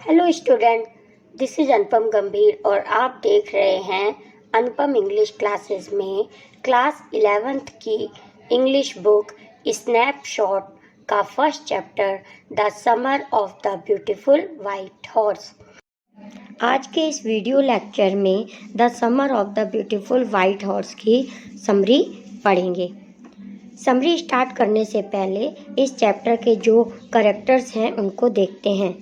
Hello student, this is अनुपम गंभीर और आप देख रहे हैं अनुपम इंग्लिश क्लासेस में क्लास 11th की इंग्लिश बुक स्नैपशॉट का first chapter the summer of the beautiful white horse. आज के इस वीडियो लेक्चर में the summer of the beautiful white horse की समरी पढ़ेंगे। समरी स्टार्ट करने से पहले इस चैप्टर के जो कैरेक्टर्स हैं उनको देखते हैं।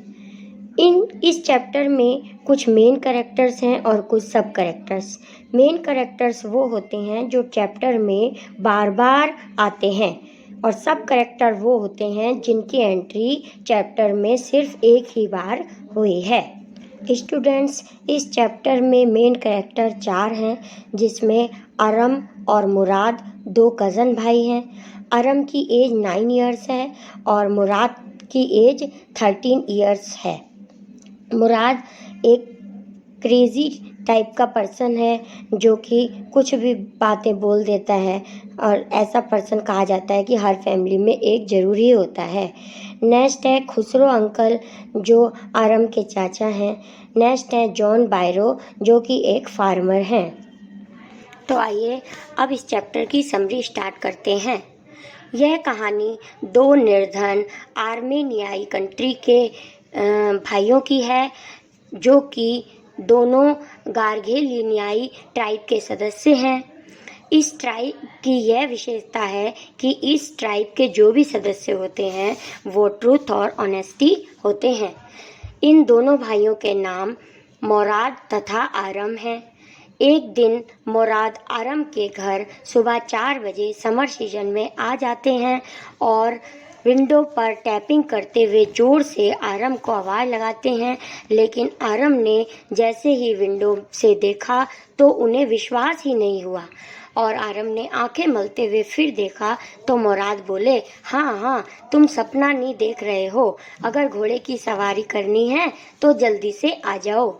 इस चैप्टर में कुछ मेन कैरेक्टर्स हैं और कुछ सब कैरेक्टर्स। मेन कैरेक्टर्स वो होते हैं जो चैप्टर में बार बार आते हैं और सब कैरेक्टर वो होते हैं जिनकी एंट्री चैप्टर में सिर्फ एक ही बार हुई है। स्टूडेंट्स, इस चैप्टर में मेन कैरेक्टर 4 हैं, जिसमें अरम और मुराद 2 कज़न भाई हैं। अरम की एज 9 इयर्स है और मुराद की एज 13 इयर्स है। मुराद एक क्रेज़ी टाइप का पर्सन है जो कि कुछ भी बातें बोल देता है और ऐसा पर्सन कहा जाता है कि हर फैमिली में एक ज़रूर ही होता है। नेक्स्ट है खुसरो अंकल जो आरम के चाचा हैं। नेक्स्ट है जॉन बायरो जो कि एक फार्मर हैं। तो आइए अब इस चैप्टर की समरी स्टार्ट करते हैं। यह कहानी 2 निर्धन आर्मेनियाई कंट्री के भाइयों की है जो कि दोनों गार्गेलिनियाई ट्राइब के सदस्य हैं। इस ट्राइब की यह विशेषता है कि इस ट्राइब के जो भी सदस्य होते हैं वो ट्रूथ और ऑनेस्टी होते हैं। इन दोनों भाइयों के नाम मुराद तथा आरम हैं। एक दिन मुराद आरम के घर सुबह 4 बजे समर सीजन में आ जाते हैं और विंडो पर टैपिंग करते हुए जोर से आरम को आवाज़ लगाते हैं, लेकिन आरम ने जैसे ही विंडो से देखा तो उन्हें विश्वास ही नहीं हुआ और आरम ने आंखें मलते हुए फिर देखा तो मुराद बोले, हाँ, तुम सपना नहीं देख रहे हो। अगर घोड़े की सवारी करनी है तो जल्दी से आ जाओ।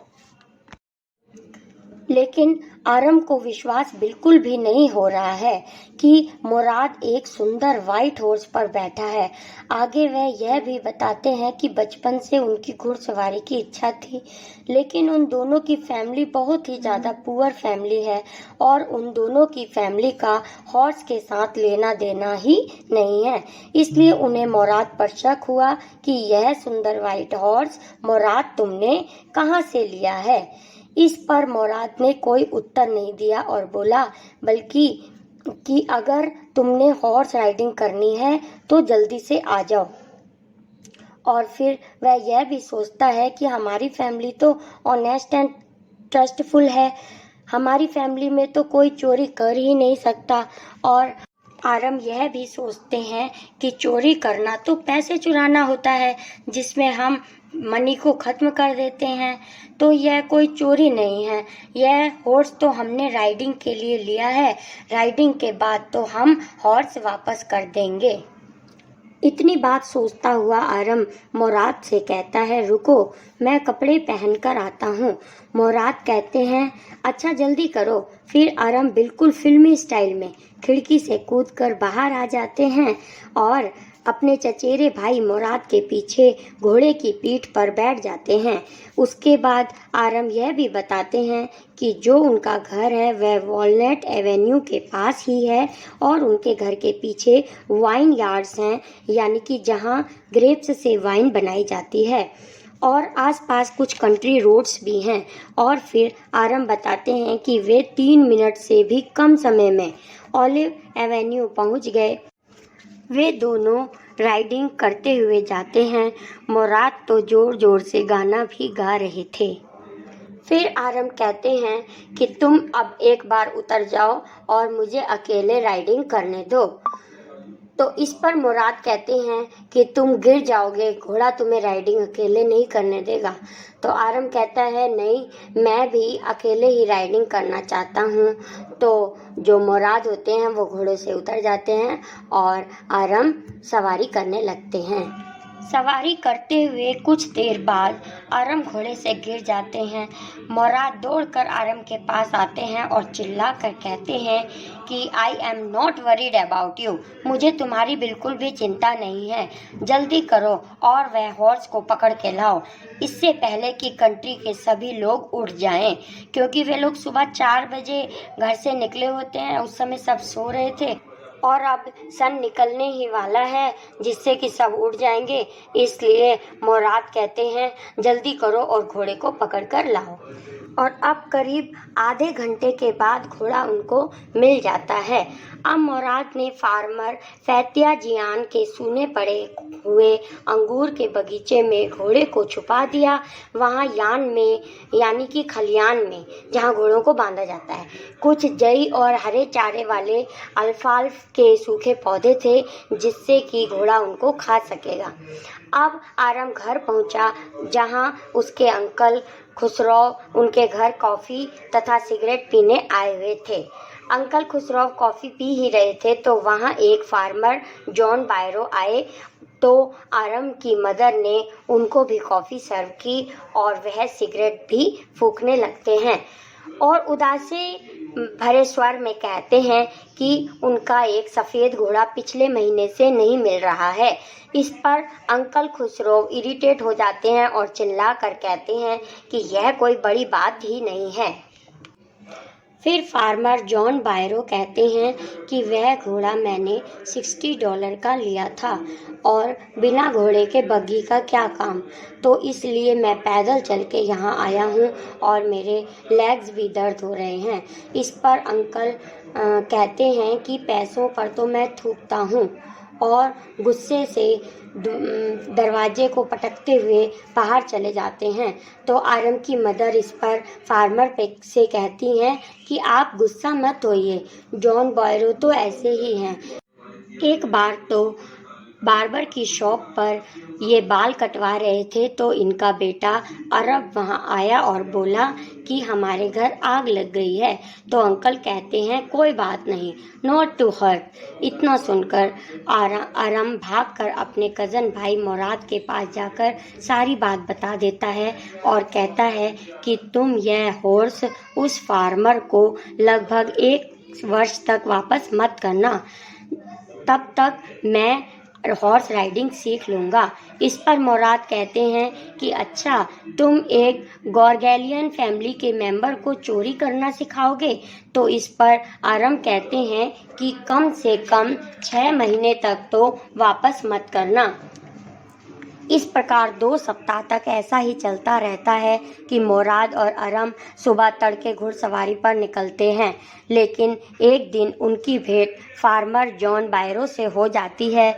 लेकिन आरम को विश्वास बिल्कुल भी नहीं हो रहा है कि मुराद एक सुंदर वाइट हॉर्स पर बैठा है। आगे वह यह भी बताते हैं कि बचपन से उनकी घुड़सवारी की इच्छा थी, लेकिन उन दोनों की फैमिली बहुत ही ज़्यादा पुअर फैमिली है और उन दोनों की फैमिली का हॉर्स के साथ लेना देना ही नहीं है। इसलिए उन्हें मुराद पर शक हुआ कि यह सुंदर वाइट हॉर्स मुराद तुमने कहाँ से लिया है। इस पर मुराद ने कोई उत्तर नहीं दिया और बोला, बल्कि कि अगर तुमने हॉर्स राइडिंग करनी है तो जल्दी से आ जाओ। और फिर वह यह भी सोचता है कि हमारी फैमिली तो ऑनेस्ट एंड ट्रस्टफुल है, हमारी फैमिली में तो कोई चोरी कर ही नहीं सकता। और आरम यह भी सोचते हैं कि चोरी करना तो पैसे चुराना होता है, जिसमें हम मनी को ख़त्म कर देते हैं, तो यह कोई चोरी नहीं है। यह हॉर्स तो हमने राइडिंग के लिए लिया है, राइडिंग के बाद तो हम हॉर्स वापस कर देंगे। इतनी बात सोचता हुआ आरम मुराद से कहता है, रुको, मैं कपड़े पहन कर आता हूँ। मुराद कहते हैं, अच्छा जल्दी करो। फिर आरम बिल्कुल फिल्मी स्टाइल में खिड़की से कूदकर बाहर आ जाते हैं और अपने चचेरे भाई मुराद के पीछे घोड़े की पीठ पर बैठ जाते हैं। उसके बाद आरम यह भी बताते हैं कि जो उनका घर है वह वॉलनट एवेन्यू के पास ही है और उनके घर के पीछे वाइन यार्ड्स हैं, यानी कि जहां ग्रेप्स से वाइन बनाई जाती है, और आसपास कुछ कंट्री रोड्स भी हैं। और फिर आरम बताते हैं कि वे 3 मिनट से भी कम समय में ऑलिव एवेन्यू पहुंच गए। वे दोनों राइडिंग करते हुए जाते हैं। मुराद तो जोर जोर से गाना भी गा रहे थे। फिर आरम कहते हैं कि तुम अब एक बार उतर जाओ और मुझे अकेले राइडिंग करने दो। तो इस पर मुराद कहते हैं कि तुम गिर जाओगे, घोड़ा तुम्हें राइडिंग अकेले नहीं करने देगा। तो आरम कहता है, नहीं, मैं भी अकेले ही राइडिंग करना चाहता हूँ। तो जो मुराद होते हैं वो घोड़े से उतर जाते हैं और आरम सवारी करने लगते हैं। सवारी करते हुए कुछ देर बाद आरम घोड़े से गिर जाते हैं। मुराद दौड़कर आरम के पास आते हैं और चिल्लाकर कहते हैं कि I am not worried about you. मुझे तुम्हारी बिल्कुल भी चिंता नहीं है। जल्दी करो और वह हॉर्स को पकड़ के लाओ, इससे पहले कि कंट्री के सभी लोग उठ जाएं, क्योंकि वे लोग सुबह 4 बजे घर से निकले होते हैं। उस समय सब सो रहे थे और अब सन निकलने ही वाला है, जिससे कि सब उठ जाएंगे। इसलिए मुराद कहते हैं जल्दी करो और घोड़े को पकड़ कर लाओ। और अब करीब आधे घंटे के बाद घोड़ा उनको मिल जाता है। अब मुराद ने फार्मर फैतिया जियान के सूने पड़े हुए अंगूर के बगीचे में घोड़े को छुपा दिया, वहाँ यान में यानी कि खलियान में, जहाँ घोड़ों को बांधा जाता है। कुछ जई और हरे चारे वाले अल्फाल्फ के सूखे पौधे थे, जिससे कि घोड़ा उनको खा सकेगा। अब आरम घर पहुंचा, जहां उसके अंकल खुसरो उनके घर कॉफ़ी तथा सिगरेट पीने आए हुए थे। अंकल खुसरो कॉफ़ी पी ही रहे थे तो वहां एक फार्मर जॉन बायरो आए, तो आरम की मदर ने उनको भी कॉफ़ी सर्व की और वह सिगरेट भी फूंकने लगते हैं और उदासी भरे स्वर में कहते हैं कि उनका एक सफ़ेद घोड़ा पिछले महीने से नहीं मिल रहा है। इस पर अंकल खुसरो इरिटेट हो जाते हैं और चिल्ला कर कहते हैं कि यह कोई बड़ी बात ही नहीं है। फिर फार्मर जॉन बायरो कहते हैं कि वह घोड़ा मैंने $60 का लिया था और बिना घोड़े के बग्गी का क्या काम, तो इसलिए मैं पैदल चल के यहाँ आया हूँ और मेरे लेग्स भी दर्द हो रहे हैं। इस पर अंकल कहते हैं कि पैसों पर तो मैं थूकता हूँ, और गुस्से से दरवाजे को पटकते हुए बाहर चले जाते हैं। तो आरम की मदर इस पर फार्मर से कहती हैं कि आप गुस्सा मत होइए, जॉन बायरो तो ऐसे ही हैं। एक बार तो बार्बर की शॉप पर ये बाल कटवा रहे थे तो इनका बेटा अरब वहाँ आया और बोला कि हमारे घर आग लग गई है। तो अंकल कहते हैं कोई बात नहीं, नॉट टू हर्ट। इतना सुनकर आरम भागकर अपने कज़न भाई मुराद के पास जाकर सारी बात बता देता है और कहता है कि तुम यह हॉर्स उस फार्मर को लगभग 1 वर्ष तक वापस मत करना, तब तक मैं हॉर्स राइडिंग सीख लूँगा। इस पर मुराद कहते हैं कि अच्छा, तुम एक गॉर्गेलियन फैमिली के मेंबर को चोरी करना सिखाओगे। तो इस पर आरम कहते हैं कि कम से कम 6 महीने तक तो वापस मत करना। इस प्रकार 2 सप्ताह तक ऐसा ही चलता रहता है कि मुराद और आरम सुबह तड़के घुड़सवारी पर निकलते हैं। लेकिन एक दिन उनकी भेंट फार्मर जॉन बायरो से हो जाती है।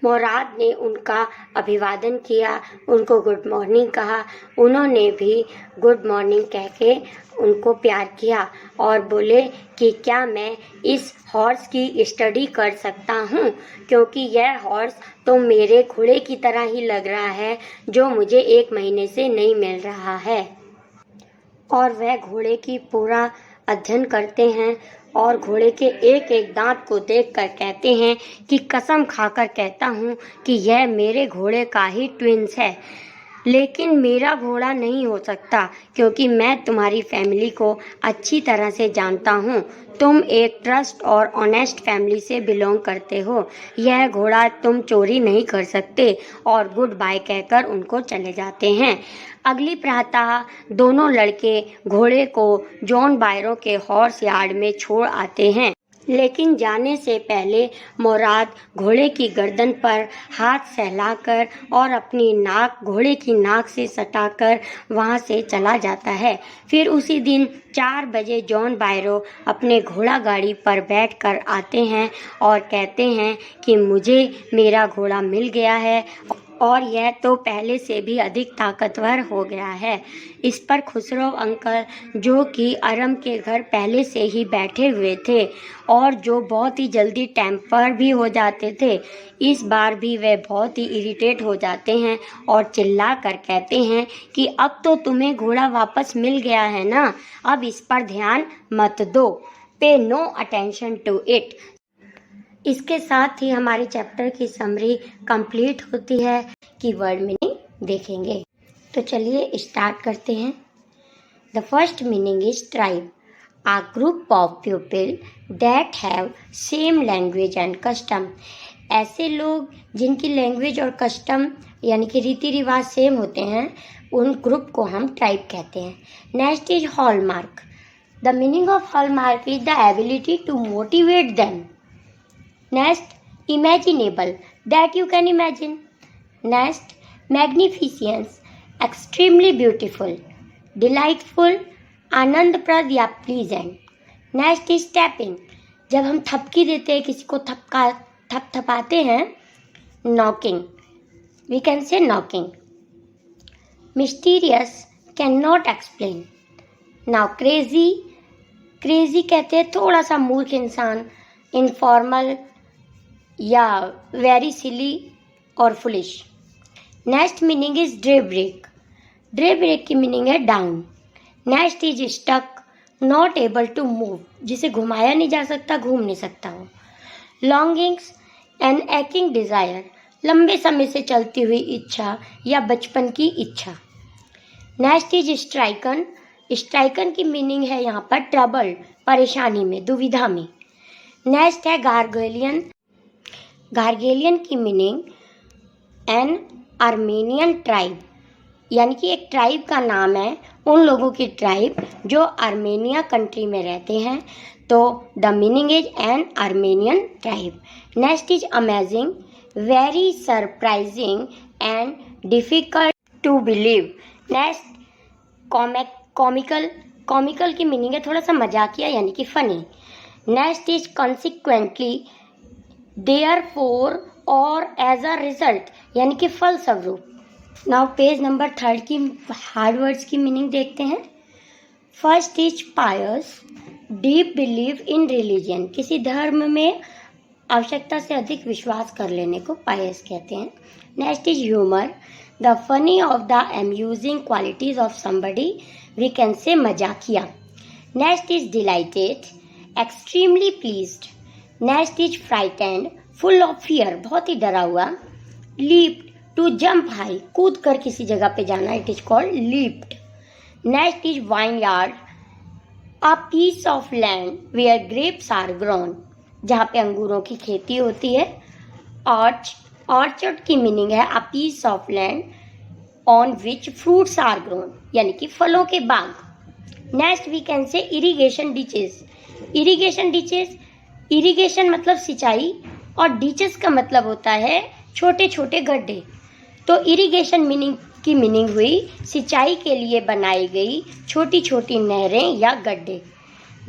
मुराद ने उनका अभिवादन किया, उनको गुड मॉर्निंग कहा। उन्होंने भी गुड मॉर्निंग कह के उनको प्यार किया और बोले कि क्या मैं इस हॉर्स की स्टडी कर सकता हूँ, क्योंकि यह हॉर्स तो मेरे घोड़े की तरह ही लग रहा है, जो मुझे 1 महीने से नहीं मिल रहा है। और वह घोड़े की पूरा अध्ययन करते हैं और घोड़े के एक एक दांत को देखकर कहते हैं कि कसम खाकर कहता हूँ कि यह मेरे घोड़े का ही ट्विंस है, लेकिन मेरा घोड़ा नहीं हो सकता, क्योंकि मैं तुम्हारी फैमिली को अच्छी तरह से जानता हूँ। तुम एक ट्रस्ट और ऑनेस्ट फैमिली से बिलोंग करते हो। यह घोड़ा तुम चोरी नहीं कर सकते। और गुड बाय कहकर उनको चले जाते हैं। अगली प्रातः दोनों लड़के घोड़े को जॉन बायरो के हॉर्स यार्ड में छोड़ आते हैं। लेकिन जाने से पहले मुराद घोड़े की गर्दन पर हाथ सहलाकर और अपनी नाक घोड़े की नाक से सटाकर वहां से चला जाता है। फिर उसी दिन 4 बजे जॉन बायरो अपने घोड़ा गाड़ी पर बैठकर आते हैं और कहते हैं कि मुझे मेरा घोड़ा मिल गया है और यह तो पहले से भी अधिक ताकतवर हो गया है। इस पर खुसरो अंकल, जो कि आरम के घर पहले से ही बैठे हुए थे और जो बहुत ही जल्दी टेम्पर भी हो जाते थे, इस बार भी वे बहुत ही इरिटेट हो जाते हैं और चिल्ला कर कहते हैं कि अब तो तुम्हें घोड़ा वापस मिल गया है ना, अब इस पर ध्यान मत दो, पे नो अटेंशन टू इट। इसके साथ ही हमारी चैप्टर की समरी कंप्लीट होती है। की वर्ड मीनिंग देखेंगे। तो चलिए स्टार्ट करते हैं। The first meaning is tribe, a group of people that have same language and custom। ऐसे लोग जिनकी लैंग्वेज और कस्टम यानी कि रीति रिवाज सेम होते हैं, उन ग्रुप को हम ट्राइब कहते हैं। Next is hallmark, the meaning of hallmark is the ability to motivate them. Next imaginable, that you can imagine. Next magnificence, extremely beautiful, delightful, आनंदप्रद या प्लीजेंट। नेक्स्ट इज टैपिंग, जब हम थपकी देते हैं, किसी को थपथपाते हैं, knocking, we can say knocking. Mysterious, can not explain. Now crazy, crazy कहते हैं थोड़ा सा मूर्ख इंसान, इनफॉर्मल या वेरी सिली और foolish. Next meaning is dray break, dray break की मीनिंग है down. Next is stuck, not able to move, जिसे घुमाया नहीं जा सकता, घूम नहीं सकता हो। लॉन्गिंग्स, एन एकिंग डिज़ायर, लंबे समय से चलती हुई इच्छा या बचपन की इच्छा। नेक्स्ट इज स्ट्राइकन, स्ट्राइकन की मीनिंग है यहाँ पर ट्रबल, परेशानी में, दुविधा में। नेक्स्ट है गार्गेलियन, गार्गेलियन की मीनिंग एन आर्मेनियन ट्राइब, यानी कि एक ट्राइब का नाम है, उन लोगों की ट्राइब जो आर्मेनिया कंट्री में रहते हैं। तो the meaning is an Armenian tribe. Next is amazing, very surprising and difficult to believe. Next comical, comical की मीनिंग है थोड़ा सा मजाकिया यानी कि funny. Next is consequently, therefore और एज अ रिजल्ट, यानी कि फलस्वरूप। नाउ पेज नंबर 3 की हार्ड वर्ड्स की मीनिंग देखते हैं। First is pious, deep believe in religion, किसी धर्म में आवश्यकता से अधिक विश्वास कर लेने को पायस कहते हैं। Next is humour, the funny of the amusing qualities of somebody, we can say मजाकिया। Next is delighted, extremely pleased. Next is frightened, full of fear, बहुत ही डरा हुआ। लीप्ड, टू जंप हाई, कूद कर किसी जगह पे जाना, it is called leaped. Next is vineyard, a piece of land where grapes are grown, जहाँ पे अंगूरों की खेती होती है। ऑर्चर्ड की मीनिंग है a piece of land on which fruits are grown, यानी कि फलों के बाग। Next we can say irrigation ditches, irrigation ditches, irrigation मतलब सिंचाई और डिचेस का मतलब होता है छोटे छोटे गड्ढे। तो इरिगेशन की मीनिंग हुई सिंचाई के लिए बनाई गई छोटी छोटी नहरें या गड्ढे।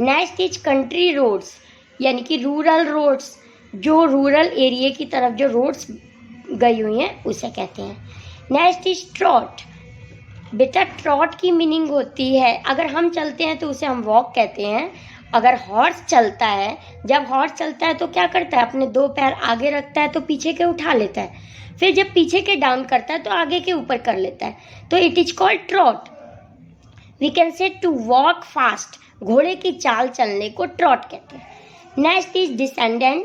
नेक्स्ट इज कंट्री रोड्स, यानी कि रूरल रोड्स, जो रूरल एरिया की तरफ जो रोड्स गई हुई हैं उसे कहते हैं। नेक्स्ट इज ट्रॉट, बेटा ट्रॉट की मीनिंग होती है अगर हम चलते हैं तो उसे हम वॉक कहते हैं। अगर हॉर्स चलता है, जब हॉर्स चलता है तो क्या करता है, अपने 2 पैर आगे रखता है तो पीछे के उठा लेता है, फिर जब पीछे के डाउन करता है तो आगे के ऊपर कर लेता है, तो it is called trot. We can say to walk fast, घोड़े की चाल चलने को ट्रॉट कहते हैं। Next is descendant,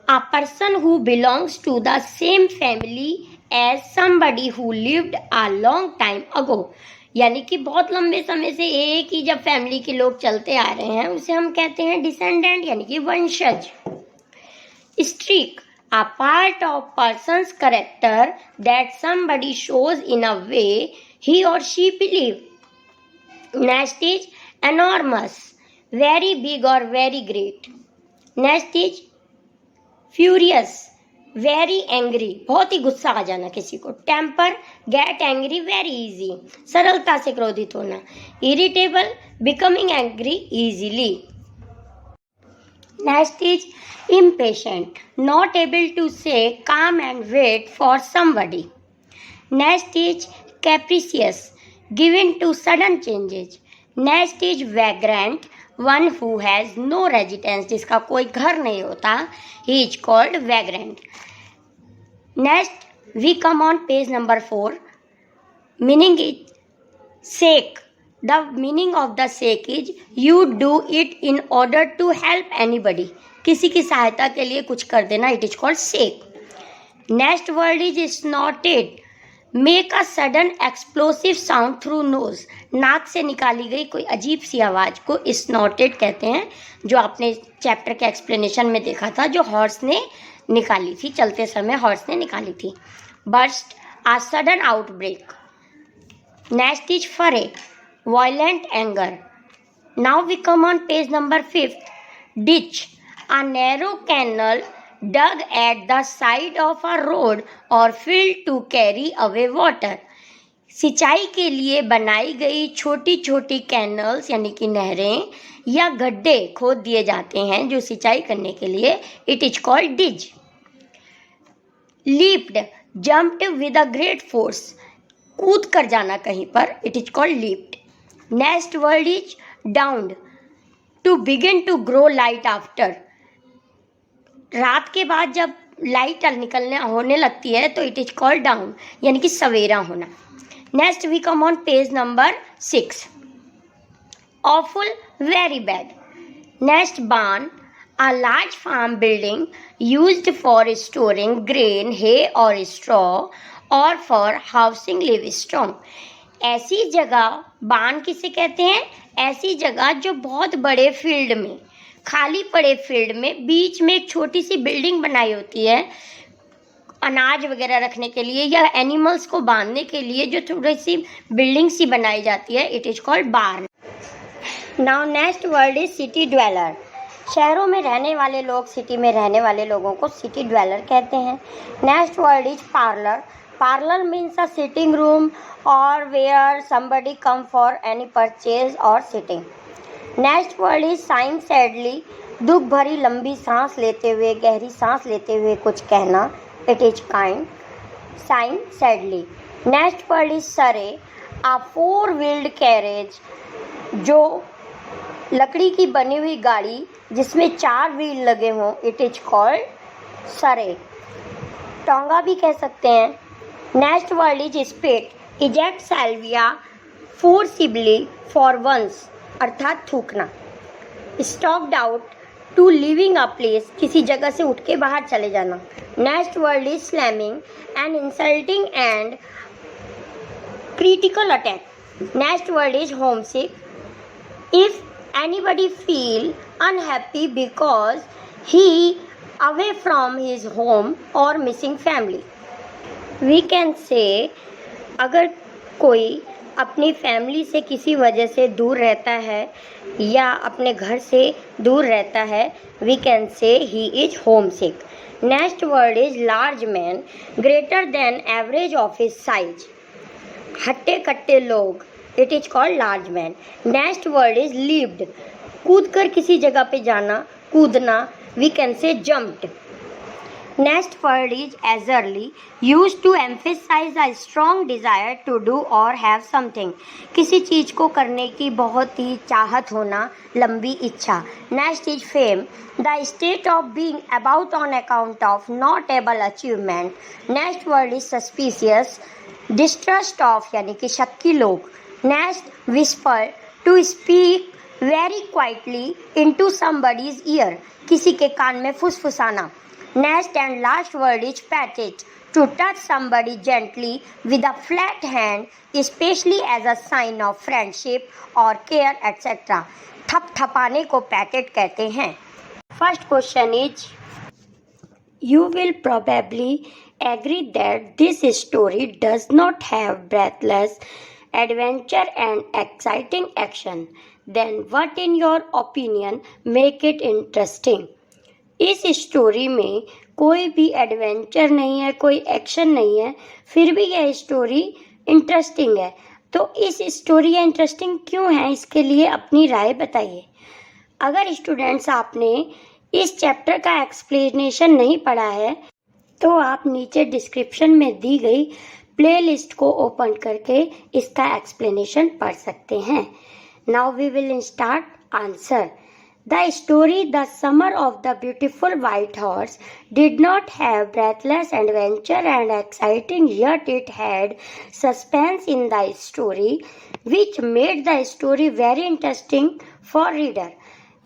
a person who belongs to the same family as somebody who lived a long time ago, यानी कि बहुत लंबे समय से एक ही जब फैमिली के लोग चलते आ रहे हैं उसे हम कहते हैं डिसेंडेंट, यानी कि वंशज। Streak, a part of person's character that somebody shows in a way he or she believe. Next is enormous, very big or very great. Next is furious, very angry, बहुत ही गुस्सा आ जाना किसी को। temper, get angry very easy, सरलता से क्रोधित होना। irritable, becoming angry easily. Next is impatient, not able to say calm and wait for somebody. Next is capricious, given to sudden changes. Next is vagrant, one who has no residence, जिसका कोई घर नहीं होता, he is called vagrant. Next we come on page number 4. Meaning is sake. The meaning of the sake is you do it in order to help anybody. किसी की सहायता के लिए कुछ कर देना, it is called sake. Next word is snorted. Make a sudden explosive sound through nose, नाक से निकाली गई कोई अजीब सी आवाज को स्नॉटेड कहते हैं, जो आपने चैप्टर के एक्सप्लेनेशन में देखा था, जो हॉर्स ने निकाली थी, चलते समय हॉर्स ने निकाली थी। Burst, a sudden outbreak. Next is fray, violent anger. Now we come on page number 5। Ditch, a narrow canal dug at the side of a road or filled to carry away water। सिंचाई के लिए बनाई गई छोटी छोटी canals यानी कि नहरें या गड्ढे खोद दिए जाते हैं जो सिंचाई करने के लिए, it is called ditch. Leaped, jumped with a great force, कूद कर जाना कहीं पर, it is called leaped. Next word is dawned, to begin to grow light after, रात के बाद जब लाइट निकलने होने लगती है तो इट इज कॉल्ड डाउन, यानी कि सवेरा होना। Next we come on page number 6। Awful, very bad. Next barn, a large farm building used for storing grain, hay और स्ट्रॉ और फॉर हाउसिंग लिवस्टोन। ऐसी जगह, बार्न किसे कहते हैं? ऐसी जगह जो बहुत बड़े फील्ड में, खाली पड़े फील्ड में बीच में एक छोटी सी बिल्डिंग बनाई होती है अनाज वगैरह रखने के लिए या एनिमल्स को बांधने के लिए, जो थोड़ी सी बिल्डिंग सी बनाई जाती है, it is called barn. Now next word is city dweller. शहरों में रहने वाले लोग, सिटी में रहने वाले लोगों को सिटी ड्वेलर कहते हैं। Next word is parlour. Parlour means a sitting room और where somebody come for any purchase or sitting। Next word is sighed sadly, दुख भरी लंबी सांस लेते हुए, गहरी सांस लेते हुए कुछ कहना, it is kind, sign sadly. Next word is surrey, a 4 wheeled carriage, जो लकड़ी की बनी हुई गाड़ी जिसमें 4 व्हील लगे हों, इट इज कॉल्ड सरे। टोंगा भी कह सकते हैं। Next word is spit, eject saliva forcibly for once, अर्थात थूकना। Stalked out, to leaving a place, किसी जगह से उठ के बाहर चले जाना। Next word is slamming, an insulting and critical attack. Next word is homesick, if anybody feel unhappy because he away from his home और missing family. We can say, अगर कोई अपनी फैमिली से किसी वजह से दूर रहता है या अपने घर से दूर रहता है, we can say he is home sick. Next word is large man, greater than average of his size, हट्टे कट्टे लोग, it is called large man. Next word is leaped, कूद कर किसी जगह पे जाना, कूदना, we can say jumped. Next word is eagerly, used to emphasize a strong desire to do or have something। किसी चीज को करने की बहुत ही चाहत होना, लंबी इच्छा। Next is fame, the state of being about on account of notable achievement। Next word is suspicious, distrust of यानी कि शक्की लोग। Next, whisper, to speak very quietly into somebody's ear, किसी के कान में फुसफुसाना। Next and last word is patted, to touch somebody gently with a flat hand, especially as a sign of friendship or care etc। थपथपाने को पैटेड कहते हैं। First question is, you will probably agree that this story does not have breathless adventure and exciting action। Then what in your opinion make it interesting? इस story में कोई भी adventure नहीं है, कोई एक्शन नहीं है, फिर भी यह स्टोरी इंटरेस्टिंग है। तो इस स्टोरी इंटरेस्टिंग क्यों है, इसके लिए अपनी राय बताइए। अगर स्टूडेंट्स आपने इस चैप्टर का एक्सप्लेनेशन नहीं पढ़ा है तो आप नीचे डिस्क्रिप्शन में दी गई प्लेलिस्ट को ओपन करके इसका एक्सप्लेनेशन पढ़ सकते हैं। Now we will start answer. The story The Summer of the Beautiful White Horse did not have breathless adventure and exciting, yet it had suspense in the story which made the story very interesting for reader।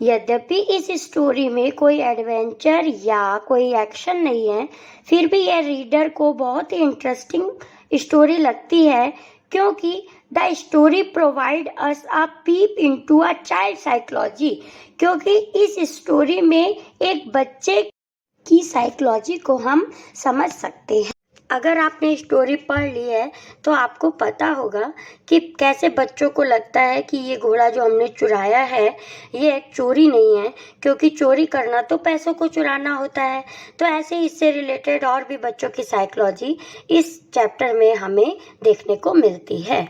यद्यपि इस story में कोई adventure या कोई action नहीं है, फिर भी यह रीडर को बहुत ही इंटरेस्टिंग स्टोरी लगती है क्योंकि the story provide us a peep into a child psychology, क्योंकि इस स्टोरी में एक बच्चे की साइकोलॉजी को हम समझ सकते हैं। अगर आपने स्टोरी पढ़ ली है तो आपको पता होगा कि कैसे बच्चों को लगता है कि ये घोड़ा जो हमने चुराया है ये एक चोरी नहीं है, क्योंकि चोरी करना तो पैसों को चुराना होता है। तो ऐसे ही इससे रिलेटेड और भी बच्चों की साइकोलॉजी इस चैप्टर में हमें देखने को मिलती है।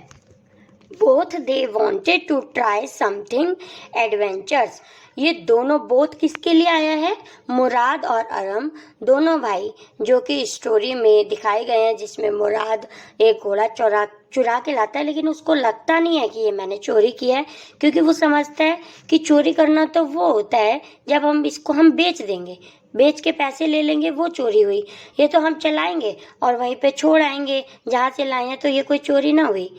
Both they wanted to try something adventures. ये दोनों बोथ किसके लिए आया है? मुराद और अरम, दोनों भाई जो कि स्टोरी में दिखाए गए हैं, जिसमें मुराद एक घोड़ा चुरा के लाता है, लेकिन उसको लगता नहीं है कि ये मैंने चोरी किया है, क्योंकि वो समझता है कि चोरी करना तो वो होता है जब हम बेच देंगे, बेच के पैसे ले लेंगे, वो चोरी हुई। ये तो हम चलाएंगे और वहीं पे छोड़ आएंगे जहाँ से लाए हैं, तो ये कोई चोरी ना हुई।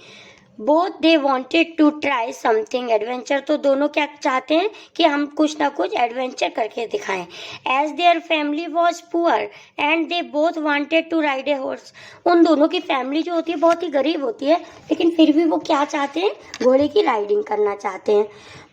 Both they wanted to try something adventure, तो दोनों क्या चाहते हैं कि हम कुछ ना कुछ एडवेंचर करके दिखाएं। As their family was poor and they both wanted to ride a horse. उन दोनों की फैमिली जो होती है बहुत ही गरीब होती है, लेकिन फिर भी वो क्या चाहते हैं? घोड़े की राइडिंग करना चाहते हैं।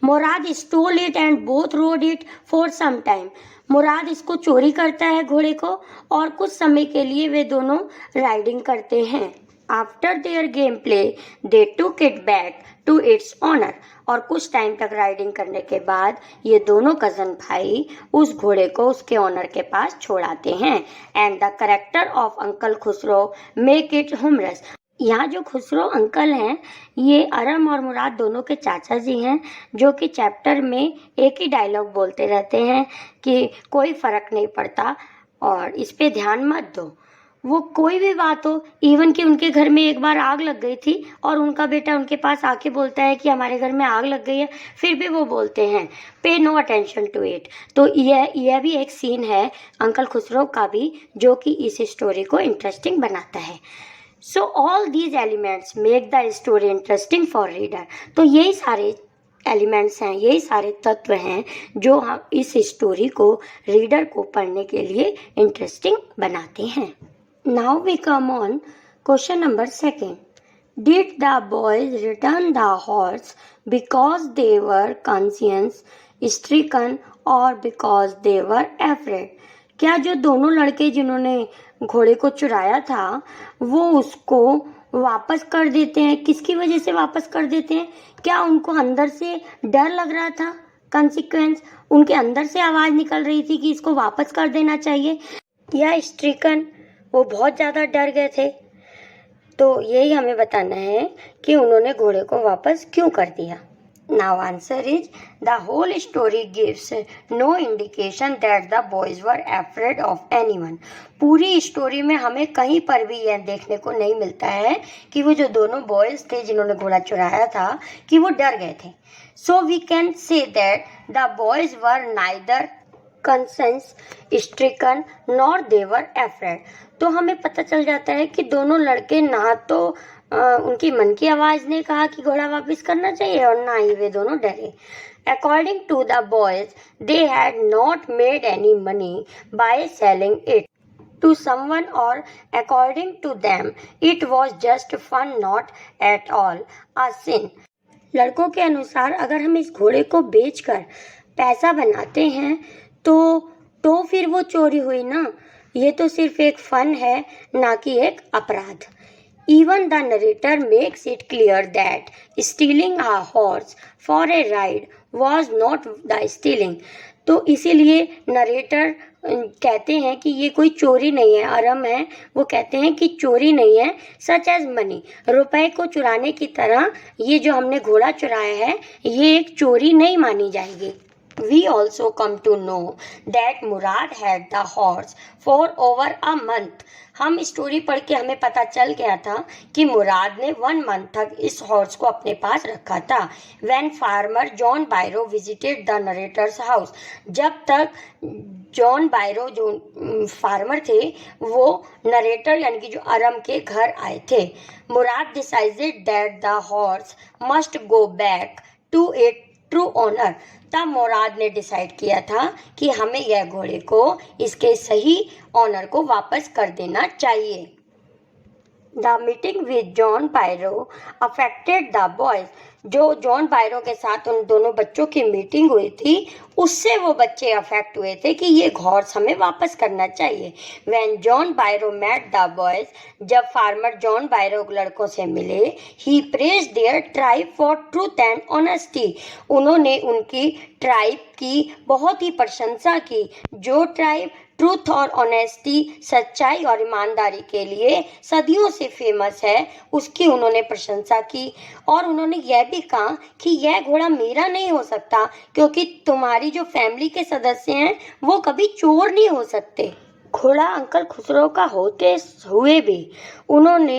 Murad stole it and both rode it for some time. Murad इसको चोरी करता है घोड़े को, और कुछ समय के लिए वे दोनों राइडिंग करते हैं। After their gameplay, they took it back to its owner. और कुछ टाइम तक राइडिंग करने के बाद ये दोनों कजन भाई उस घोड़े को उसके ओनर के पास छोड़ाते हैं। And the character of uncle Khosrove make it humorous. यहाँ जो खुसरो अंकल हैं ये अरम और मुराद दोनों के चाचा जी हैं, जो कि चैप्टर में एक ही डायलॉग बोलते रहते हैं कि कोई फर्क नहीं पड़ता और इस पे ध्यान मत दो। वो कोई भी बात हो, इवन कि उनके घर में एक बार आग लग गई थी और उनका बेटा उनके पास आके बोलता है कि हमारे घर में आग लग गई है, फिर भी वो बोलते हैं पे नो अटेंशन टू इट। तो यह भी एक सीन है अंकल खुसरो का भी, जो कि इस स्टोरी को इंटरेस्टिंग बनाता है। So all these elements make the story interesting for reader. तो यही सारे एलिमेंट्स हैं, यही सारे तत्व हैं जो हम इस स्टोरी को रीडर को पढ़ने के लिए इंटरेस्टिंग बनाते हैं। Now we come on question number 2. Did the boys return the horse because they were conscience stricken or because they were afraid? क्या जो दोनों लड़के जिन्होंने घोड़े को चुराया था वो उसको वापस कर देते हैं? किसकी वजह से वापस कर देते हैं? क्या उनको अंदर से डर लग रहा था? कंसिक्वेंस, उनके अंदर से आवाज निकल रही थी कि इसको वापस कर देना चाहिए, या स्ट्रिकन, वो बहुत ज़्यादा डर गए थे? तो यही हमें बताना है कि उन्होंने घोड़े को वापस क्यों कर दिया। Now answer is the whole story gives no indication that the boys were afraid of anyone. पूरी स्टोरी में हमें कहीं पर भी यह देखने को नहीं मिलता है कि वो जो दोनों बॉयज थे जिन्होंने घोड़ा चुराया था कि वो डर गए थे। So we can say that the boys were neither conscience stricken nor they were afraid. तो हमें पता चल जाता है कि दोनों लड़के ना तो उनकी मन की आवाज ने कहा कि घोड़ा वापस करना चाहिए और ना ही वे दोनों डरे। According to the boys they had not made any money by selling it to someone, or according to them it was just fun, not at all a sin. लड़कों के अनुसार अगर हम इस घोड़े को बेचकर पैसा बनाते हैं तो फिर वो चोरी हुई ना, ये तो सिर्फ एक फन है, ना कि एक अपराध। Even the narrator makes it clear that stealing a horse for a ride was not the stealing. तो इसीलिए नरेटर कहते हैं कि ये कोई चोरी नहीं है। अरम है वो कहते हैं कि चोरी नहीं है, सच एज मनी, रुपए को चुराने की तरह ये जो हमने घोड़ा चुराया है ये एक चोरी नहीं मानी जाएगी। We also come to know that Murad had the horse for over a month. हम स्टोरी पढ़ के हमें पता चल गया था कि मुराद ने 1 मंथ तक इस हॉर्स को अपने पास रखा था। When farmer John Byro visited the narrator's house, जब तक जॉन बायरो जो फार्मर थे वो नरेटर यानी कि जो अरम के घर आए थे। Murad decided that the horse must go back to it true owner. तब मुराद ने डिसाइड किया था कि हमें यह घोड़े को इसके सही ओनर को वापस कर देना चाहिए। The meeting with John बायरो affected the boys. जो जॉन बायरो के साथ उन दोनों बच्चों की मीटिंग हुई थी उससे वो बच्चे अफेक्ट हुए थे कि ये हॉर्स हमें वापस करना चाहिए। When John Byro met the boys, जब फार्मर जॉन बायरो लड़कों से मिले, he praised their tribe for truth and honesty. उन्होंने उनकी ट्राइब की बहुत ही प्रशंसा की। जो ट्राइब ट्रूथ और ऑनेस्टी, सच्चाई और ईमानदारी के लिए सदियों से फेमस है, उसकी उन्होंने प्रशंसा की। और उन्होंने यह भी कहा कि यह घोड़ा मेरा नहीं हो सकता क्योंकि तुम्हारी जो फैमिली के सदस्य हैं वो कभी चोर नहीं हो सकते। घोड़ा अंकल खुसरो का होते हुए भी उन्होंने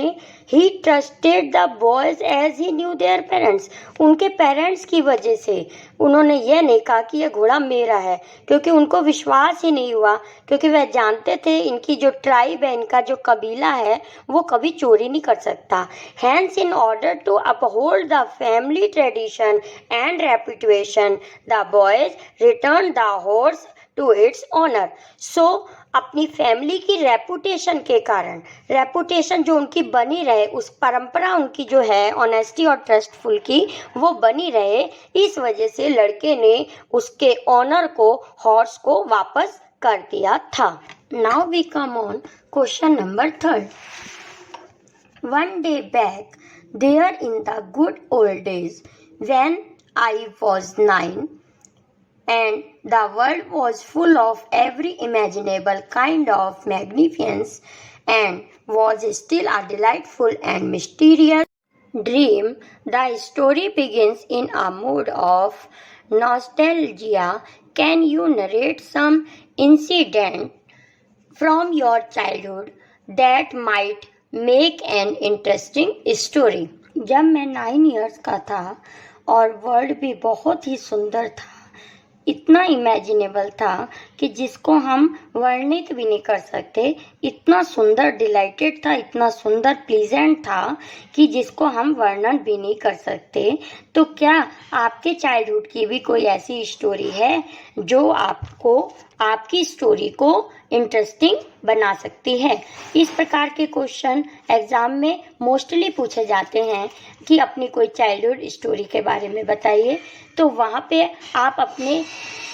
he trusted the boys as he knew their parents. उनके पेरेंट्स की वजह से उन्होंने यह नहीं कहा कि यह घोड़ा मेरा है, क्योंकि उनको विश्वास ही नहीं हुआ, क्योंकि वह जानते थे इनकी जो ट्राइब है, इनका जो कबीला है, वो कभी चोरी नहीं कर सकता। Hence in order to uphold the family tradition and reputation, the boys return the horse to its owner. So अपनी फैमिली की रेपुटेशन के कारण, रेपुटेशन जो उनकी बनी रहे, उस परंपरा उनकी जो है ऑनेस्टी और ट्रस्टफुल की, वो बनी रहे, इस वजह से लड़के ने उसके ऑनर को, हॉर्स को वापस कर दिया था। Now we come on question number 3। One day back, there in the good old days, when I was 9, and the world was full of every imaginable kind of magnificence and was still a delightful and mysterious dream. The story begins in a mood of nostalgia. Can you narrate some incident from your childhood that might make an interesting story? जब मैं 9 years का था और world भी बहुत ही सुंदर था, इतना इमेजिनेबल था कि जिसको हम वर्णित भी नहीं कर सकते, इतना सुंदर डिलाइटेड था, इतना सुंदर प्लीजेंट था कि जिसको हम वर्णन भी नहीं कर सकते। तो क्या आपके चाइल्डहुड की भी कोई ऐसी स्टोरी है जो आपको, आपकी स्टोरी को इंटरेस्टिंग बना सकती है? इस प्रकार के क्वेश्चन एग्जाम में मोस्टली पूछे जाते हैं कि अपनी कोई चाइल्डहुड स्टोरी के बारे में बताइए। तो वहाँ पे आप अपने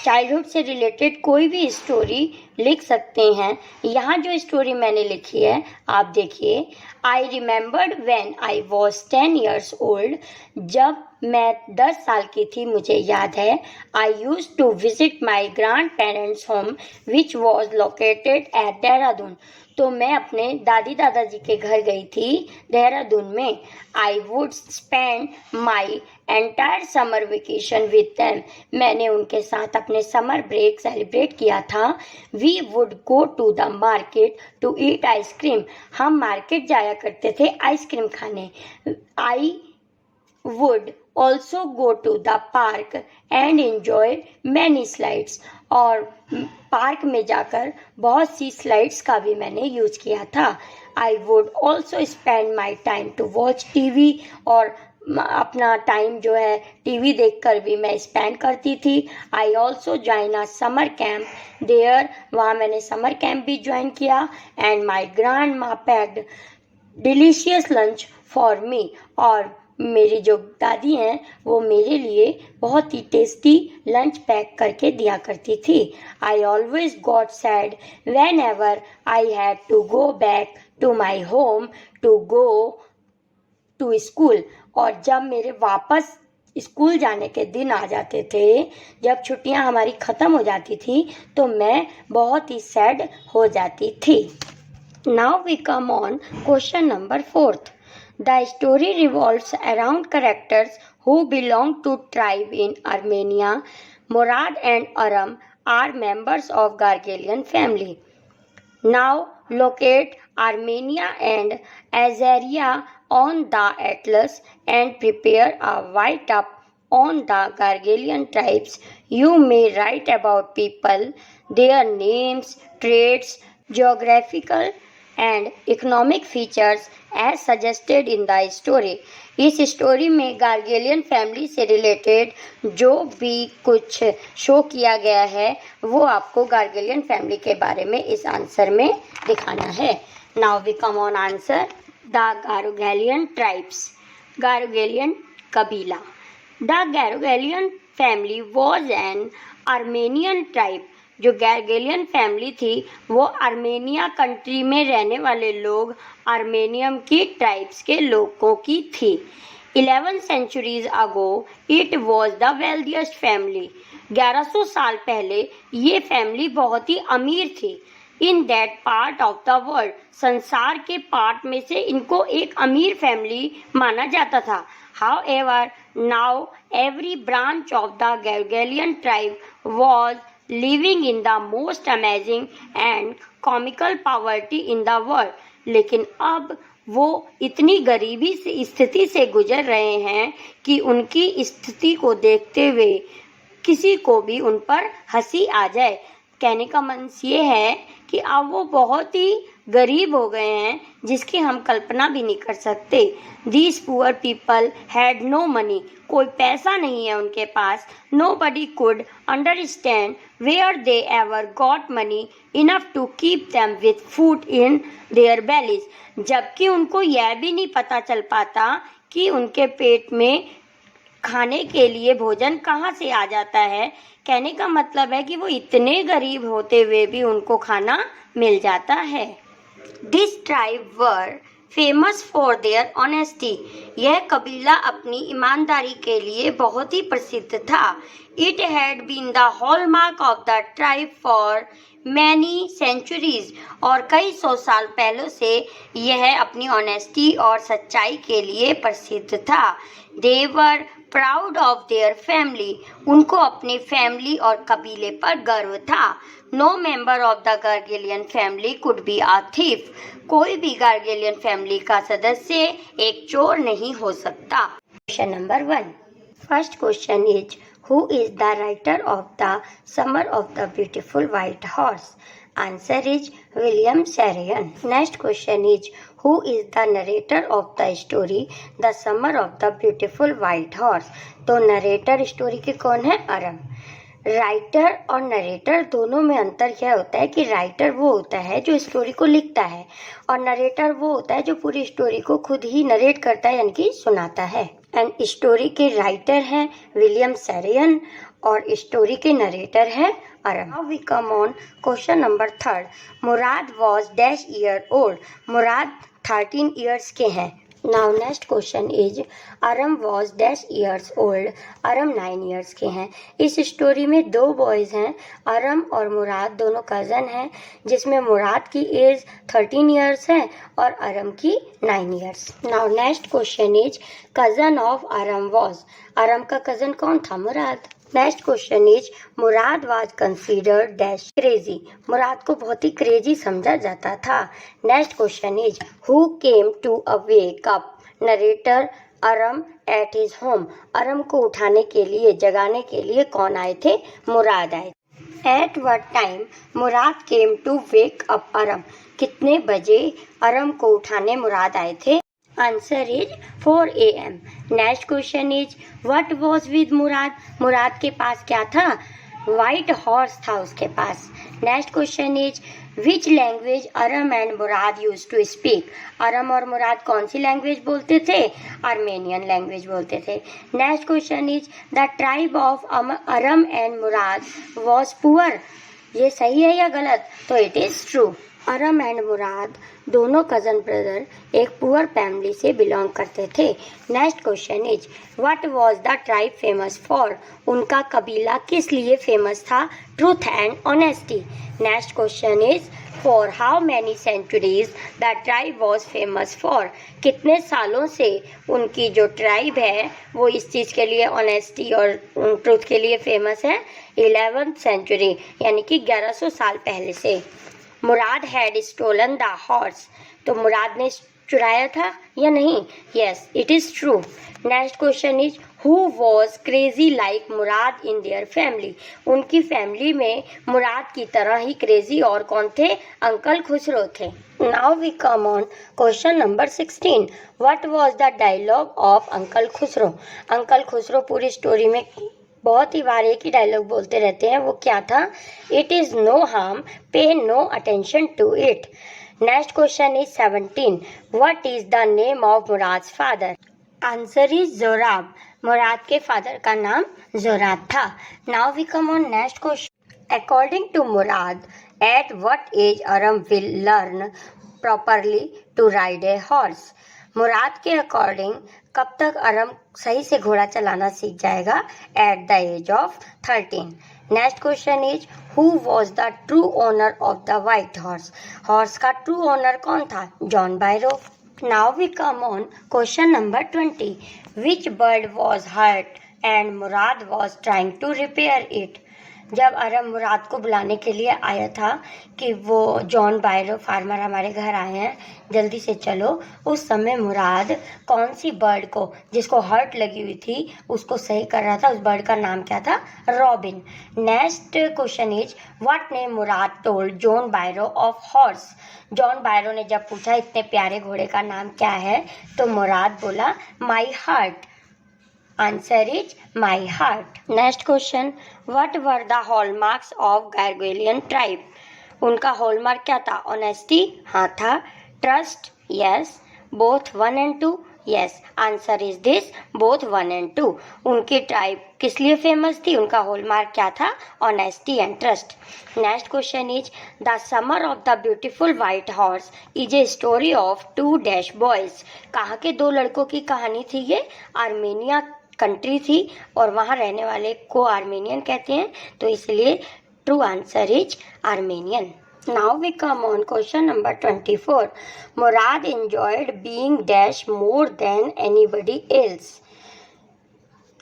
चाइल्डहुड से रिलेटेड कोई भी स्टोरी लिख सकते हैं। यहाँ जो स्टोरी मैंने लिखी है आप देखिए। I remembered when I was 10 years old। जब मैं 10 साल की थी मुझे याद है। I use to visit my grandparents home which was located at Dehradun. तो मैं अपने दादी दादाजी के घर गई थी देहरादून में। I would spend my entire summer vacation with them. मैंने उनके साथ अपने समर ब्रेक सेलिब्रेट किया था। We would go to the market to eat ice cream. हम मार्केट जाया करते थे आइसक्रीम खाने। I would also go to the park and enjoy many slides। और पार्क में जाकर बहुत सी स्लाइड्स का भी मैंने यूज किया था। I would also spend my time to watch TV. और अपना टाइम जो है टीवी देखकर भी मैं स्पेंड करती थी। I also join a summer camp there. वहाँ मैंने समर कैंप भी ज्वाइन किया। And my grandma packed delicious lunch for me. और मेरी जो दादी हैं वो मेरे लिए बहुत ही टेस्टी लंच पैक करके दिया करती थी। I always got sad whenever I had to go back to my home to go to school. और जब मेरे वापस स्कूल जाने के दिन आ जाते थे, जब छुट्टियां हमारी ख़त्म हो जाती थी, तो मैं बहुत ही सैड हो जाती थी। Now we come on question number 4। The story revolves around characters who belong to tribe in Armenia. Murad and Aram are members of Gargalian family. Now locate Armenia and Azaria on the atlas and prepare a write-up on the Gargalian tribes. You may write about people, their names, traits, geographical and economic features as suggested in the story। इस story में गार्गेलियन family से related जो भी कुछ show किया गया है वो आपको गार्गेलियन फैमिली के बारे में इस आंसर में दिखाना है। Now we come on answer. The Garogalian tribes. Garogalian kabila. The Garogalian family was an Armenian tribe. जो गैरगेलियन फैमिली थी वो आर्मेनिया कंट्री में रहने वाले लोग आर्मेनियम की ट्राइब्स के लोगों की थी। 11 centuries ago it was the wealthiest family. 1100 साल पहले ये फैमिली बहुत ही अमीर थी। In that part of the world, संसार के पार्ट में से इनको एक अमीर फैमिली माना जाता था। However, now every branch of the Garogalian tribe was living in the most amazing and comical poverty in the world. लेकिन अब वो इतनी गरीबी से स्थिति से गुजर रहे हैं कि उनकी स्थिति को देखते हुए किसी को भी उन पर हंसी आ जाए। कहने का मंश ये है कि अब वो बहुत ही गरीब हो गए हैं जिसकी हम कल्पना भी नहीं कर सकते। These poor people had no money. कोई पैसा नहीं है उनके पास। Nobody could understand where they ever got money enough to keep them with food in their bellies. जबकि उनको यह भी नहीं पता चल पाता कि उनके पेट में खाने के लिए भोजन कहाँ से आ जाता है। कहने का मतलब है कि वो इतने गरीब होते हुए भी उनको खाना मिल जाता है। This tribe were famous for their honesty. यह कबीला अपनी ईमानदारी के लिए बहुत ही प्रसिद्ध था। It had been the hallmark of the tribe for many centuries. और कई सौ साल पहले से यह अपनी ऑनेस्टी और सच्चाई के लिए प्रसिद्ध था। They were proud of their family. उनको अपनी फैमिली और कबीले पर गर्व था। No member of the Gargalian family could be a thief. कोई भी गार्गेलियन फैमिली का सदस्य एक चोर नहीं हो सकता। Question number 1. First question is Who is the writer of the Summer of the Beautiful White Horse? Answer is William Sheridan. Next question is Who is the narrator of the story The Summer of the Beautiful White Horse? तो narrator story के कौन है? अरम। Writer और narrator दोनों में अंतर यह होता है कि राइटर वो होता है जो स्टोरी को लिखता है और नरेटर वो होता है जो पूरी स्टोरी को खुद ही नरेट करता है यानी कि सुनाता है। एंड स्टोरी के राइटर हैं विलियम शेरियन और स्टोरी के नरेटर है Aram. Now we come on question number 3. Murad was dash year old. Murad 13 years के हैं। Now next question is Aram was dash years old. Aram 9 years के हैं। इस स्टोरी में 2 बॉयज हैं, अरम और मुराद दोनों कजन हैं, जिसमें मुराद की एज 13 ईयर्स है और अरम की 9 years. Now next question is cousin of Aram was. Aram का कजन कौन था? Murad. Next question is Murad was considered dash crazy. Murad को बहुत ही क्रेजी समझा जाता था। Next question is who came to a wake up narrator Aram at his home. Aram को उठाने के लिए जगाने के लिए कौन आए थे? मुराद आए। At what time Murad came to wake up Aram. कितने बजे अरम को उठाने मुराद आए थे? Answer is 4 AM. Next question is what was with Murad. Murad के पास क्या था? व्हाइट हॉर्स था उसके पास। Next question is which language Aram and Murad use to speak. Aram और मुराद कौन सी लैंग्वेज बोलते थे? आर्मेनियन लैंग्वेज बोलते थे। Next question is the tribe of Aram and Murad was poor. ये सही है या गलत? तो it is true. Aram and Murad दोनों कजन ब्रदर एक पुअर फैमिली से बिलोंग करते थे। Next question is what was the tribe famous for. उनका कबीला किस लिए फेमस था? Truth and honesty. Next question is for how many centuries the tribe was famous for. कितने सालों से उनकी जो ट्राइब है वो इस चीज़ के लिए ऑनेस्टी और ट्रूथ के लिए फेमस है? 11th century यानी कि 1100 साल पहले से। मुराद हैड स्टोलन द हॉर्स. तो मुराद ने चुराया था या नहीं? Yes, it is true. Next question is who was crazy like Murad in their family. उनकी फैमिली में मुराद की तरह ही क्रेजी और कौन थे? अंकल खुसरो थे। Now we come on question number 16. What was the dialogue of uncle Khosrove. Uncle Khosrove पूरी story में बहुत ही बार एक ही डायलॉग बोलते रहते हैं, वो क्या था? It is no harm pay no attention to it. Next question is 17. What is the name of Murad's father? Answer is Zorab. मुराद के फादर का नाम जोराब था. Now we come on next question. According to Murad, at what age Aram will learn properly to ride a horse? मुराद के according कब तक अरम सही से घोड़ा चलाना सीख जाएगा? At the as of 13. Next question is who was the true owner of the white horse? Horse का ट्रू ओनर कौन था? John Byro. Now we come on question number 20. Which bird was hurt and Murad was trying to repair it? जब अरम मुराद को बुलाने के लिए आया था कि वो जॉन बायरो फार्मर हमारे घर आए हैं, जल्दी से चलो, उस समय मुराद कौन सी बर्ड को जिसको हर्ट लगी हुई थी उसको सही कर रहा था. उस बर्ड का नाम क्या था? Robin. Next question is what name Murad told John Byro of horse? John Byro ने जब पूछा इतने प्यारे घोड़े का नाम क्या है, तो मुराद बोला my heart. Answer is my heart. Next question. What were the hallmarks of Gargalian tribe? उनका हॉलमार्क क्या था? ऑनेस्टी, हाँ था. Trust, yes. Both 1 and 2, yes. Answer is this, both 1 and 2. उनकी ट्राइब किस लिए फेमस थी? उनका हॉलमार्क क्या था? Honesty and trust. Next question is the summer of the beautiful white horse is a story of 2 dash boys. कहाँ के 2 लड़कों की कहानी थी ये? आर्मेनिया कंट्री थी और वहाँ रहने वाले को आर्मेनियन कहते हैं, तो इसलिए true answer is Armenian. Now we come on question number 24. Mourad enjoyed being dash more than anybody else.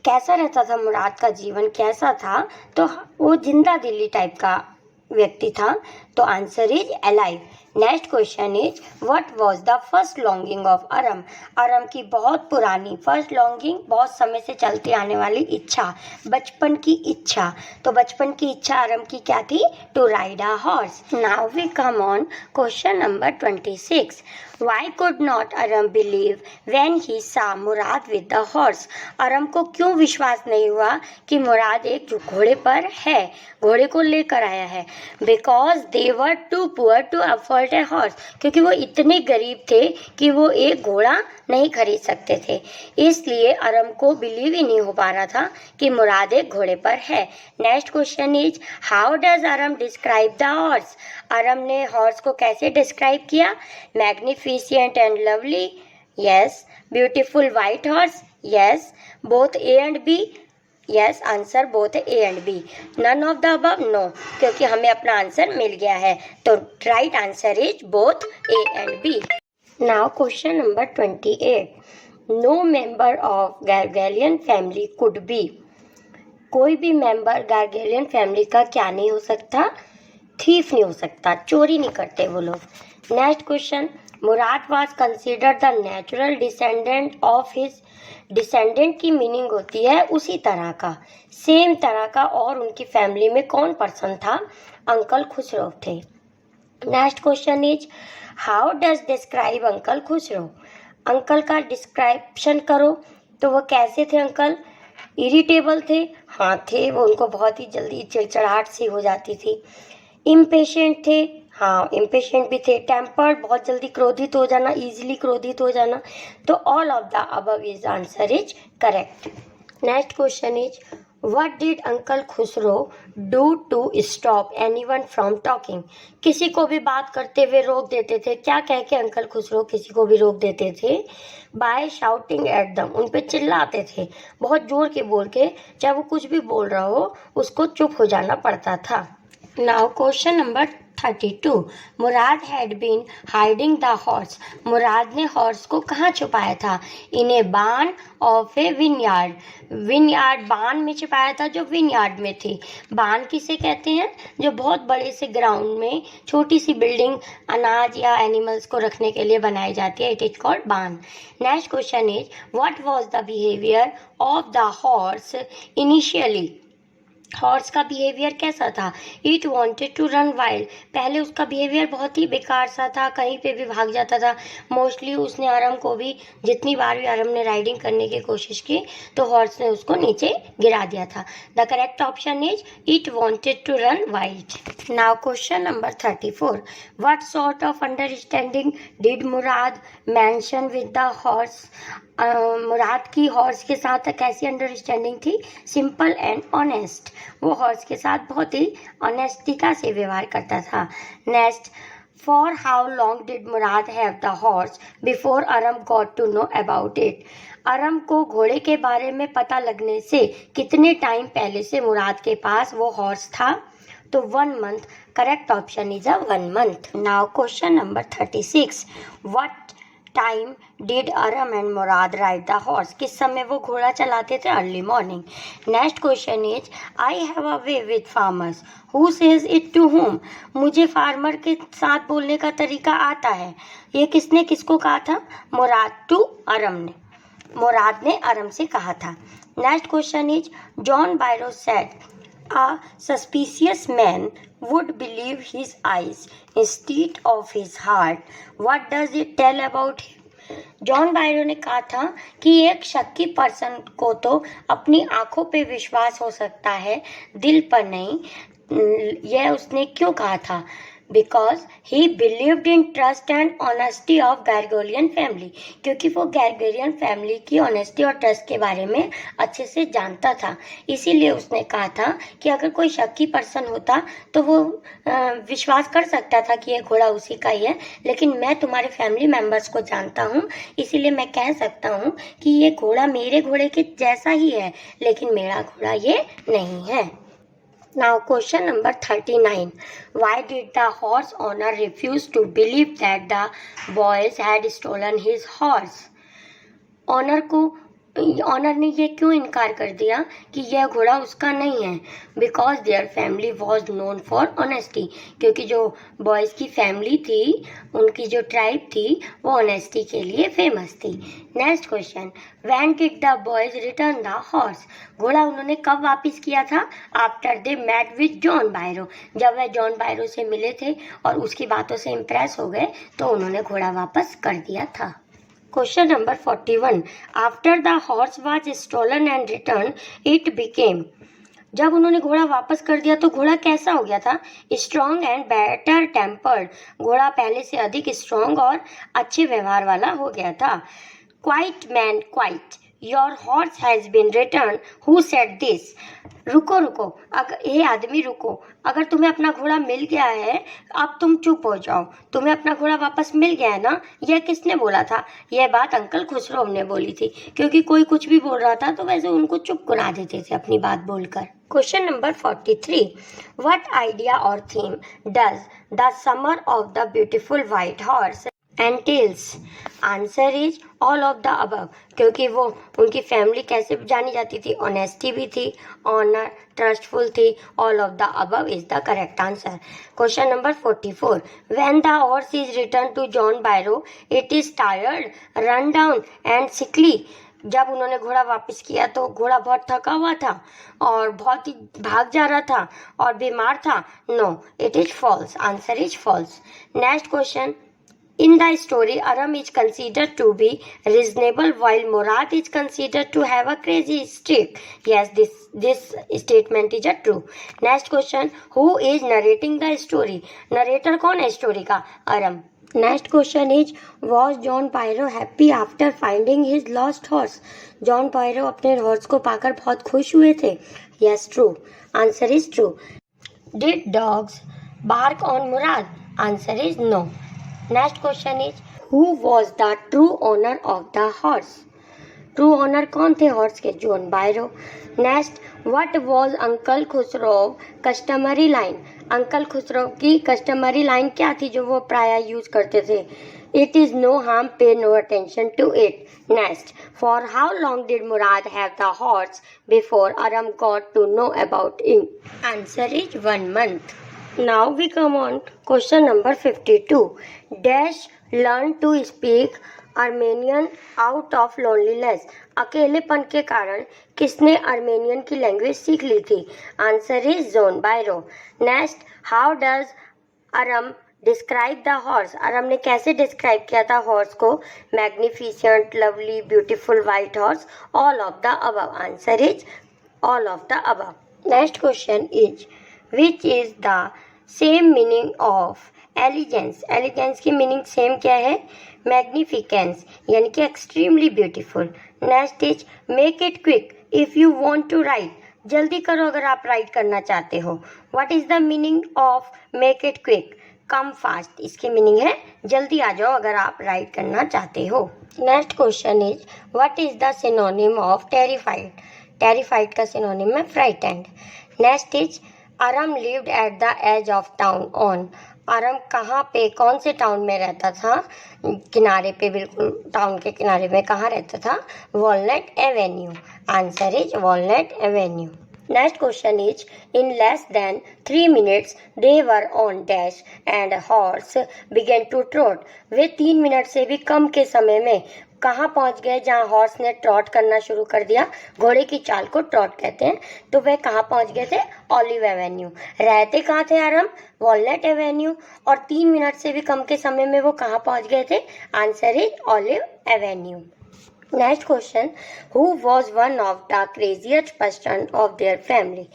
कैसा रहता था मुराद का जीवन? कैसा था? तो वो जिंदा दिली टाइप का व्यक्ति था, तो answer is alive. Next question is what was the first longing of Aram? Aram की बहुत पुरानी फर्स्ट लॉन्गिंग, बहुत समय से चलती आने वाली इच्छा, बचपन की इच्छा. तो बचपन की इच्छा अरम की क्या थी? To ride a horse. Now we come on question number 26. Why could not Aram believe when he saw Murad with the horse? अरम को क्यों विश्वास नहीं हुआ कि मुराद एक घोड़े पर है, घोड़े को लेकर आया है? Because they were too poor to afford a horse. क्योंकि वो इतने गरीब थे कि वो एक घोड़ा नहीं खरीद सकते थे, इसलिए अरम को बिलीव ही नहीं हो पा रहा था कि मुराद एक घोड़े पर है. Next question is how does Aram describe the horse? Aram ने हॉर्स को कैसे डिस्क्राइब किया? Magnificent and lovely, yes. Beautiful white horse, yes. Both A and B, yes. Answer both A and B. None of the above, no, क्योंकि हमें अपना answer मिल गया है, तो right answer is both A and B. Now question number 28. No member of Garoghlanian family could be. कोई भी member गार्गेलियन family का क्या नहीं हो सकता? थीफ नहीं हो सकता, चोरी नहीं करते वो लोग. Next question. Murad was considered the natural descendant of his. Descendant की मीनिंग होती है उसी तरह का, सेम तरह का. और उनकी फैमिली में कौन पर्सन था? अंकल खुसरो थे. Next question is how does describe uncle Khosrove. Uncle का डिस्क्रिप्शन करो, तो वो कैसे थे अंकल? इरिटेबल थे, हाँ थे. वो उनको बहुत ही जल्दी चिड़चिड़ाहट सी हो जाती थी. इम्पेशेंट थे, हाँ इम्पेशेंट भी थे. टेम्पर्ड, बहुत जल्दी क्रोधित हो जाना, इजीली क्रोधित हो जाना. तो all of the above is answer is correct. Next question is what did uncle Khosrove do to stop anyone from talking. किसी को भी बात करते हुए रोक देते थे. क्या कह के अंकल खुसरो किसी को भी रोक देते थे? बाय शाउटिंग एट दम. उन पे चिल्लाते थे, बहुत जोर के बोल के, चाहे वो कुछ भी बोल रहा हो उसको चुप हो जाना पड़ता था. Now question number 32. Murad had been hiding the horse. Murad ने हॉर्स को कहाँ छुपाया था? इन ए बान ऑफ ए विनयार्ड. विनयार्ड, बान में छुपाया था जो विनयार्ड में थी. बान किसे कहते हैं? जो बहुत बड़े से ग्राउंड में छोटी सी बिल्डिंग अनाज या एनिमल्स को रखने के लिए बनाई जाती है. It is called barn. Next question is what was the behaviour of the horse initially. Horse का बिहेवियर कैसा था? It wanted to run wild. पहले उसका बिहेवियर बहुत ही बेकार सा था, कहीं पे भी भाग जाता था। मोस्टली उसने आरम को भी, जितनी बार भी आरम ने राइडिंग करने की कोशिश की तो हॉर्स ने उसको नीचे गिरा दिया था। The correct option is it wanted to run wild. Now question number 34। What sort of understanding did Murad mention with the horse? Murad की हॉर्स के साथ कैसी अंडरस्टैंडिंग थी? Simple and honest. वो हॉर्स के साथ बहुत ही ऑनेस्टिका से व्यवहार करता था। Next, for how long did Murad have the horse before Aram got to know about it? Aram को घोड़े के बारे में पता लगने से कितने टाइम पहले से मुराद के पास वो हॉर्स था? तो 1 month। Correct option is 1 month। Now question number 36। What time did Aram and Mourad ride the horse? किस समय वो घोड़ा चलाते थे? Early morning. Next question is I have a way with farmers who says it to whom? मुझे farmer के साथ बोलने का तरीका आता है। ये किसने किसको कहा था? मुराद टू अरम ने। मुराद ने अरम से कहा था। Next question is John बायरो said a suspicious man would believe his eyes instead of his heart. What does it tell about him? John Byro ने कहा था कि एक शक्की पर्सन को तो अपनी आंखों पे विश्वास हो सकता है, दिल पर नहीं। यह उसने क्यों कहा था? Because he believed in trust and honesty of Garoghlanian family. क्योंकि वो गैरगोलियन फैमिली की ऑनेस्टी और ट्रस्ट के बारे में अच्छे से जानता था। इसीलिए उसने कहा था कि अगर कोई शक्की पर्सन होता तो वो विश्वास कर सकता था कि ये घोड़ा उसी का ही है, लेकिन मैं तुम्हारे फैमिली मेम्बर्स को जानता हूँ, इसीलिए मैं कह सकता हूँ कि ये घोड़ा मेरे घोड़े के जैसा ही है, लेकिन मेरा घोड़ा ये नहीं है। Now question number 39. Why did the horse owner refuse to believe that the boys had stolen his horse? Owner ने ये क्यों इनकार कर दिया कि यह घोड़ा उसका नहीं है? Because there family was known for honesty. क्योंकि जो बॉयज़ की फैमिली थी, उनकी जो ट्राइब थी, वो ऑनेस्टी के लिए फेमस थी। Next question, when did the boys return the horse? घोड़ा उन्होंने कब वापस किया था? After they met with John Byro. जब वह जॉन बायरो से मिले थे और उसकी बातों से इम्प्रेस हो गए तो उन्होंने घोड़ा वापस कर दिया था। Question number 41। After the horse was stolen and return it became. जब उन्होंने घोड़ा वापस कर दिया तो घोड़ा कैसा हो गया था? Strong and better tempered. घोड़ा पहले से अधिक स्ट्रॉन्ग और अच्छे व्यवहार वाला हो गया था। Quiet man quiet, your horse has been return, who said this? रुको रुको, अगर ये आदमी रुको, अगर तुम्हें अपना घोड़ा मिल गया है अब तुम चुप हो जाओ। तुम्हें अपना घोड़ा वापस मिल गया है ना? यह किसने बोला था? यह बात अंकल खुसरो ने बोली थी। क्योंकि कोई कुछ भी बोल रहा था तो वैसे उनको चुप करा देते थे अपनी बात बोलकर। Question number 43। व्हाट आइडिया और theme does the summer of the beautiful white horse एंटेल्स? Answer is all of the above. क्योंकि वो उनकी फैमिली कैसे जानी जाती थी? ऑनेस्टी भी थी, ऑनर, ट्रस्टफुल थी। All of the above is the correct answer. Question number 44। When the horse is return to John Byro it is tired, run down and sickly. जब उन्होंने घोड़ा वापस किया तो घोड़ा बहुत थका हुआ था और बहुत ही भाग जा रहा था और बीमार था। No, it is false. Answer is false. Next question, in the story, Aram is considered to be reasonable while Murad is considered to have a crazy streak. Yes, this statement is true. Next question, who is narrating the story? Narrator कौन है story का? Aram. Next question is, was John Pyro happy after finding his lost horse? John Pyro अपने horse को पाकर बहुत खुश हुए थे। Yes, true. Answer is true. Did dogs bark on Murad? Answer is no. Next question is, who was the true owner of the horse? True owner कौन थे horse के? John Byro. Next, what was uncle Khusro customary line? Uncle Khusro की customary line क्या थी जो वो प्राय use करते थे? It is no harm, pay no attention to it. Next, for how long did Murad have the horse before Aram got to know about it? Answer is 1 month. Now we come on question number 52. Dash learn to speak Armenian out of loneliness, अकेलेपन के कारण किसने Armenian की language सीख ली थी? Answer is John Byro. Next, how does Aram describe the horse, Aram ने कैसे डिस्क्राइब किया था हॉर्स को? Magnificent, lovely, beautiful, white horse, all of the above. Answer is all of the above. Next question is which is the same meaning of elegance, elegance की meaning same क्या है? Magnificence, यानी कि extremely beautiful. Next is make it quick if you want to write, जल्दी करो अगर आप right करना चाहते हो। What is the meaning of make it quick? Come fast, इसकी मीनिंग है जल्दी आ जाओ अगर आप राइट करना चाहते हो। Next question is what is the synonym of terrified, terrified का सिनोनिम है frightened. Next is Aram lived at the as of town on, Aram कहाँ पे, कौन से टाउन में रहता था? किनारे पे, बिल्कुल टाउन के किनारे में। कहाँ रहता था? Walnut avenue. Answer is walnut avenue. Next question is in less than 3 minutes they were on dash and horse began to trot, वे 3 मिनट से भी कम के समय में कहाँ पहुंच गए जहाँ हॉर्स ने ट्रॉट करना शुरू कर दिया? घोड़े की चाल को ट्रॉट कहते हैं। तो वे कहाँ पहुंच गए थे? Olive Avenue. रहते कहाँ थे आराम? Walnut Avenue. और 3 मिनट से भी कम के समय में वो कहाँ पहुंच गए थे? Answer is olive Avenue. Next question, who was one of the craziest person of their family,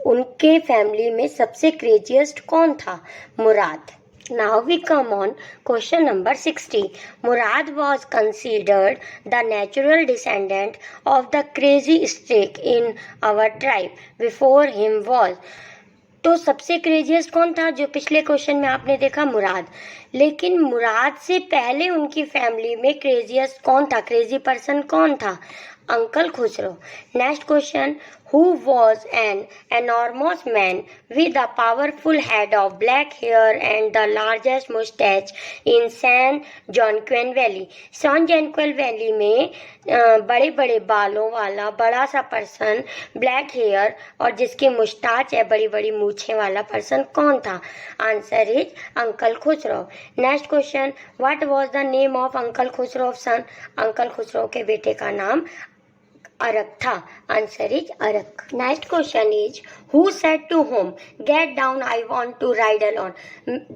उनके फैमिली में सबसे क्रेजिएस्ट कौन था? मुराद। Now we come on question number 60. Murad was considered the natural descendant of the crazy streak in our tribe. Before him was, तो सबसे craziest कौन था? जो पिछले क्वेश्चन में आपने देखा, मुराद। लेकिन मुराद से पहले उनकी फैमिली में क्रेजिएस्ट कौन था? क्रेजी पर्सन कौन था? Uncle Khosrove. Next question, who was an enormous man with a powerful head of black hair and the largest moustache in San Joaquin Valley, San Joaquin Valley में बड़े बड़े बालों वाला बड़ा सा पर्सन, ब्लैक हेयर और जिसकी मुस्टाच है, बड़ी बड़ी मूछें वाला पर्सन कौन था? Answer is uncle Khosrove. Next question, what was the name of uncle Khosrove son, uncle Khosrove के बेटे का नाम अरक था। Answer is Arak. Next question is who said to home get down I want to ride alone,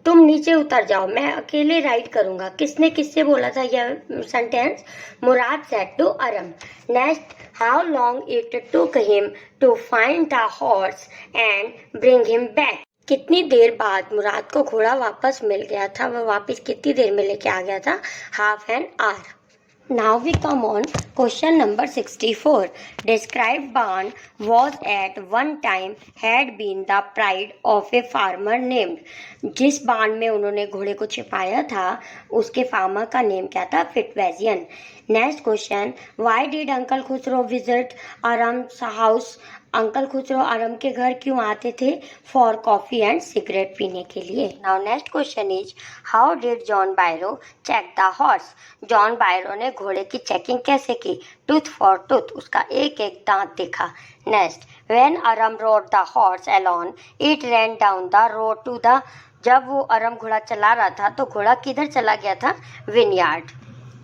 तुम नीचे उतर जाओ मैं अकेले राइड करूंगा, किसने किससे बोला था यह sentence? Mourad said to Aram. Next, how long it took him to find the horse and bring him back, कितनी देर बाद मुराद को घोड़ा वापस मिल गया था? वह वापस कितनी देर में लेके आ गया था? Half an hour. Now we come on question number 64. Described barn was at one time had been the pride of a farmer named. जिस बाण में उन्होंने घोड़े को छिपाया था उसके फार्मर का नेम क्या था? Fetvajian. Next question, why did uncle Khosrove visit Aram's house, uncle Khosrove Aram के घर क्यों आते थे? फॉर कॉफी एंड सिगरेट पीने के लिए। Now next question is how did John Byro check the horse, John Byro ने घोड़े की चेकिंग कैसे की? टूथ फॉर टूथ, उसका एक एक दांत देखा। Next, when Aram rode the horse alone it ran down the road to the, जब वो अरम घोड़ा चला रहा था तो घोड़ा किधर चला गया था? Vineyard.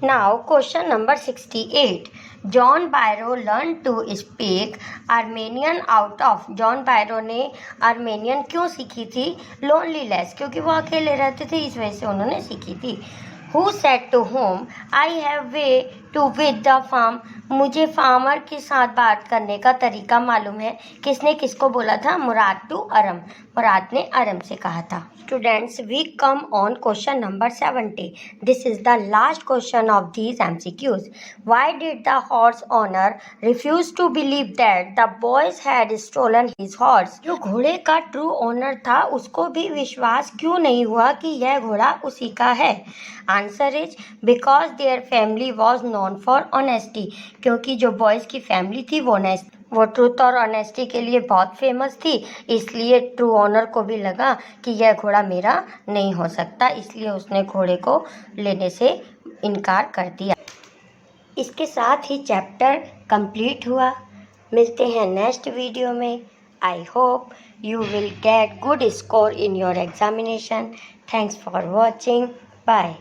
Now question number 68. John Byro learn to speak Armenian out of, John Byro ने आर्मेनियन क्यों सीखी थी? लोनलीनेस, क्योंकि वो अकेले रहते थे, इस वजह से उन्होंने सीखी थी। Who said to whom I have way to with the farm, मुझे फार्मर के साथ बात करने का तरीका मालूम है, किसने किसको बोला था? मुराद टू अरम, मुराद ने अरम से कहा था। Students, we come on question number 70. This is the last question of these MCQs. Why did the horse owner refuse to believe that the boys had stolen his horse? जो घोड़े का ट्रू ओनर था उसको भी विश्वास क्यों नहीं हुआ कि यह घोड़ा उसी का है? Answer is because there family was known for honesty, क्योंकि जो बॉयज़ की फैमिली थी वो ट्रूथ और ऑनेस्टी के लिए बहुत फेमस थी, इसलिए ट्रू ओनर को भी लगा कि यह घोड़ा मेरा नहीं हो सकता, इसलिए उसने घोड़े को लेने से इनकार कर दिया। इसके साथ ही चैप्टर कंप्लीट हुआ। मिलते हैं नेक्स्ट वीडियो में। I hope you will get good score in your examination. Thanks for watching. Bye.